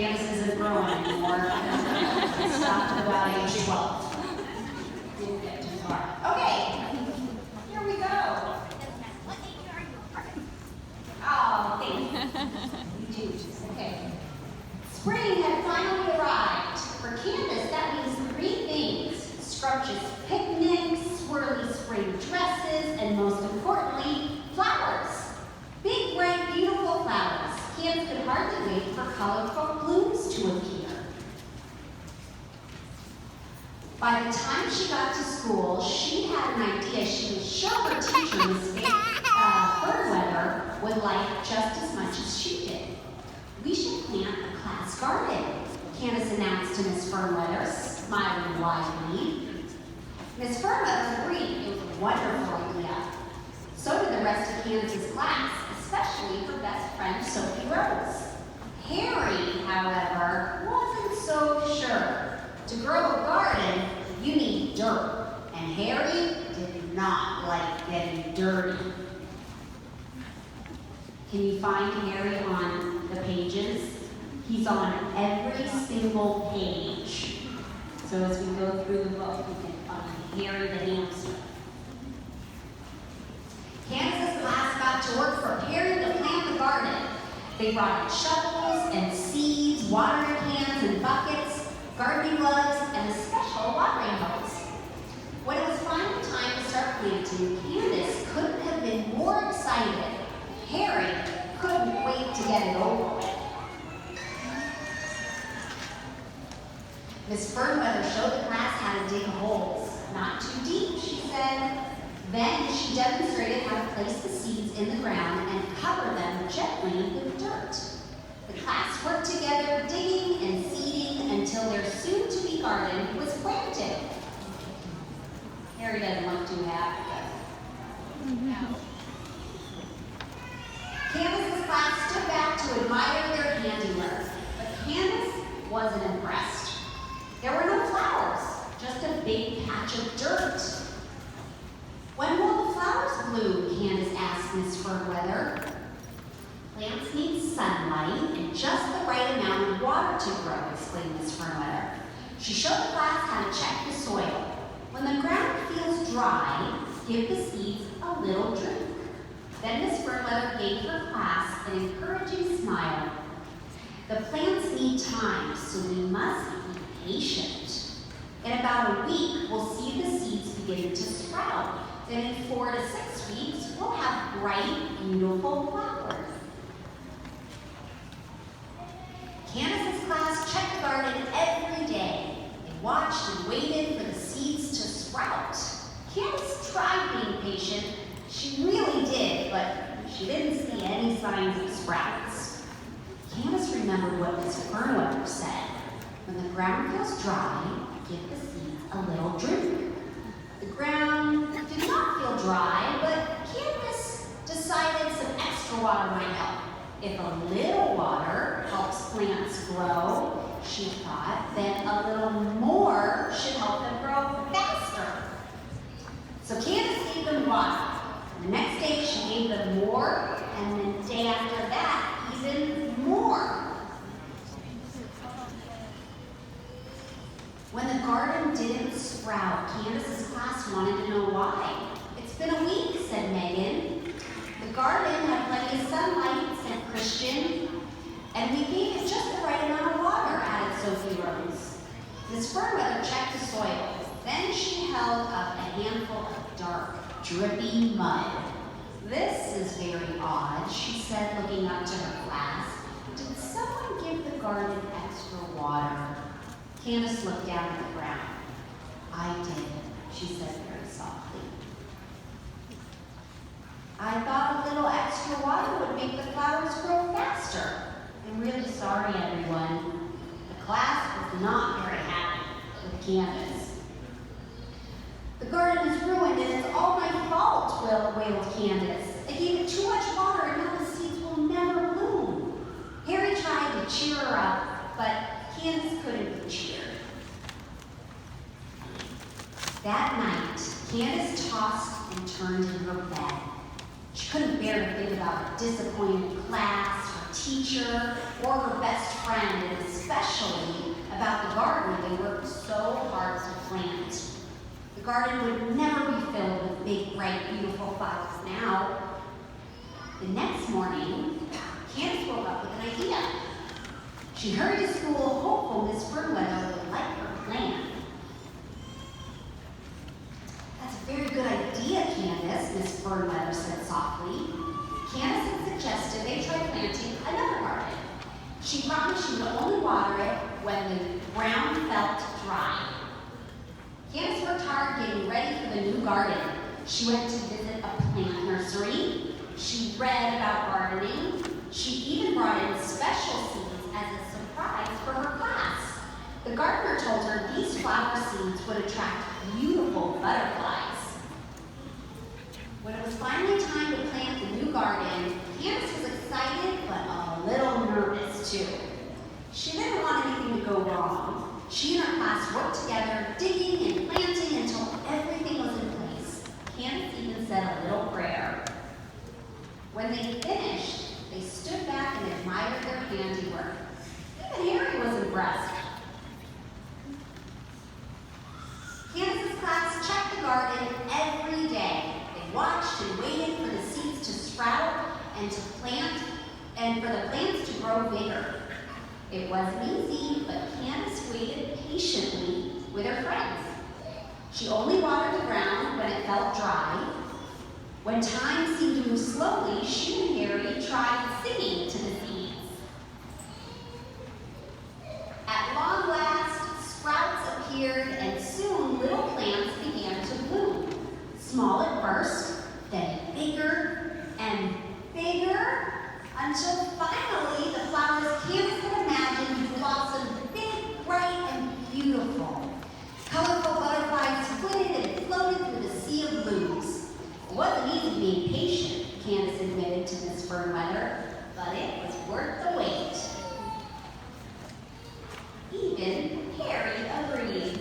Candace isn't growing anymore. Stopped at about age 12. Didn't get too far. Okay, here we go. Oh, thank you. Okay. Spring had finally arrived. For Candace, that means 3 things: scrumptious picnics, swirly spring dresses, and most importantly, flowers. Big, bright, beautiful flowers. Candace could hardly wait for colorful blooms to appear. By the time she got to school, she had an idea she was sure her teacher, Miss Fernweather, would like just as much as she did. "We should plant a class garden," Candace announced to Miss Fernweather, smiling widely. Miss Fernweather agreed it was a wonderful idea. So did the rest of Candace's class, especially her best friend, Sophie Rose. Harry, however, wasn't so sure. To grow a garden, you need dirt, and Harry did not like getting dirty. Can you find Harry on the pages? He's on every single page. So as we go through the book, we can find Harry the hamster. Candace's class got to work preparing to plant the garden. They brought in shovels and seeds, watering cans and buckets, gardening gloves, and a special watering hose. When it was finally time to start planting, Candace couldn't have been more excited. Harry couldn't wait to get it over with. Miss Fernweather showed the class how to dig holes. "Not too deep," she said. Then she demonstrated how to place the seeds in the ground and cover them gently with dirt. The class worked together, digging and seeding until their soon-to-be garden was planted. Harry doesn't look too happy, does he? Candace's class stood back to admire their handiwork, but Candace wasn't impressed. There were no flowers, just a big patch of dirt. "When will the flowers bloom?" Candace asked Miss Fernweather. "Plants need sunlight and just the right amount of water to grow," explained Miss Fernweather. She showed the class how to check the soil. "When the ground feels dry, give the seeds a little drink." Then Miss Fernweather gave her class an encouraging smile. "The plants need time, so we must be patient. In about a week, we'll see the seeds begin to sprout. Then in 4 to 6 weeks, we'll have bright, beautiful flowers." Candace's class checked the garden every day. They watched and waited for the seeds to sprout. Candace tried being patient. She really did, but she didn't see any signs of sprouts. Candace remembered what Miss Fernweather said. When the ground feels dry, give the seeds a little drink. The ground did not feel dry, but Candace decided some extra water might help. If a little water helps plants grow, she thought, then a little more should help them grow faster. So Candace gave them water. The next day she gave them more, and the day after that, even more. When the garden didn't sprout, Candace's class wanted to know why. "It's been a week," said Megan. "The garden had plenty of sunlight," said Christian. "And we gave it just the right amount of water," added Sophie Rose. Miss Fernweather checked the soil. Then she held up a handful of dark, drippy mud. "This is very odd," she said, looking up to her class. "Did someone give the garden extra water?" Candace looked down at the ground. "I did," she said very softly. "I thought a little extra water would make the flowers grow faster. I'm really sorry, everyone." The class was not very happy with Candace. "The garden is ruined and it's all my fault," wailed Candace. "I gave it too much water and now the seeds will never bloom." Harry tried to cheer her up, but Candace couldn't be cheered. That night, Candace tossed and turned in her bed. She couldn't bear to think about a disappointed class, her teacher, or her best friend in the especially about the garden they worked so hard to plant. The garden would never be filled with big, bright, beautiful flowers now. The next morning, Candace woke up with an idea. She hurried to school, hopeful Miss Fernweather would like her plan. "That's a very good idea, Candace," Miss Fernweather said softly. Candace had suggested they try planting another garden. She promised she would only water it when the ground felt dry. Candace worked hard getting ready for the new garden. She went to visit a plant nursery. She read about gardening. She even brought in special seeds as a surprise for her class. The gardener told her these flower seeds would attract beautiful butterflies. When it was finally time to plant the new garden, Candace was excited but a little nervous too. She didn't want anything to go wrong. She and her class worked together, digging and planting until everything was in place. Candace even said a little prayer. When they finished, they stood back and admired their handiwork. Even Harry was impressed. Candace's class checked the garden every day. They watched and waited for the seeds to sprout and to plant, and for the plants to grow bigger. It wasn't easy, but Candace waited patiently with her friends. She only watered the ground when it felt dry. When time seemed to move slowly, she and Harry tried singing to the seeds. At long last, sprouts appeared, and soon little plants began to bloom. Small at first, then bigger and bigger, until finally the flowers Candace had imagined blossomed big, bright, and beautiful. Colorful butterflies flitted and floated through the sea of blooms. It wasn't easy being patient, Candace admitted to Miss Fernweather, but it was worth the wait. Even Harry agreed.